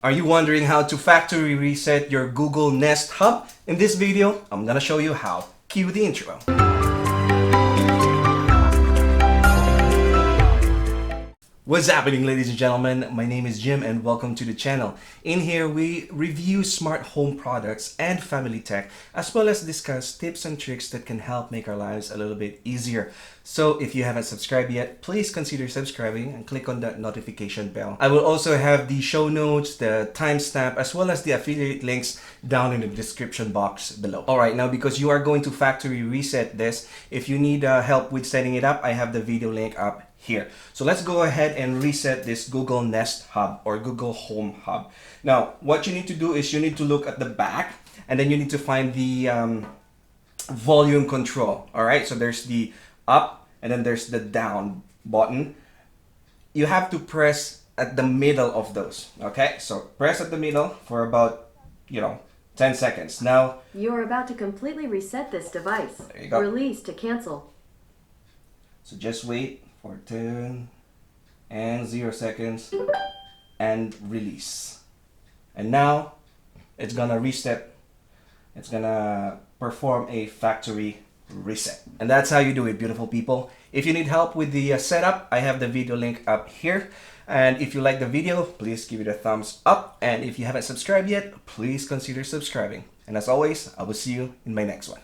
Are you wondering how to factory reset your Google Nest Hub? In this video, I'm gonna show you how. Cue the intro. What's happening, ladies and gentlemen? My name is Jim and welcome to the channel. In here, we review smart home products and family tech, as well as discuss tips and tricks that can help make our lives a little bit easier. So if you haven't subscribed yet, please consider subscribing and click on that notification bell. I will also have the show notes, the timestamp, as well as the affiliate links down in the description box below. Alright, now because you are going to factory reset this, if you need help with setting it up, I have the video link up here. So let's go ahead and reset this Google Nest Hub or Google Home Hub. Now, what you need to do is you need to look at the back and then you need to find the volume control. All right, so there's the up and then there's the down button. You have to press at the middle of those. Okay, so press at the middle for about, 10 seconds. Now, you're about to completely reset this device. There you go. Release to cancel. So just wait for 10 and 0 seconds and release. And now it's gonna reset. It's gonna perform a factory reset. And that's how you do it, beautiful people. If you need help with the setup, I have the video link up here. And if you like the video, please give it a thumbs up. And if you haven't subscribed yet, please consider subscribing. And as always, I will see you in my next one.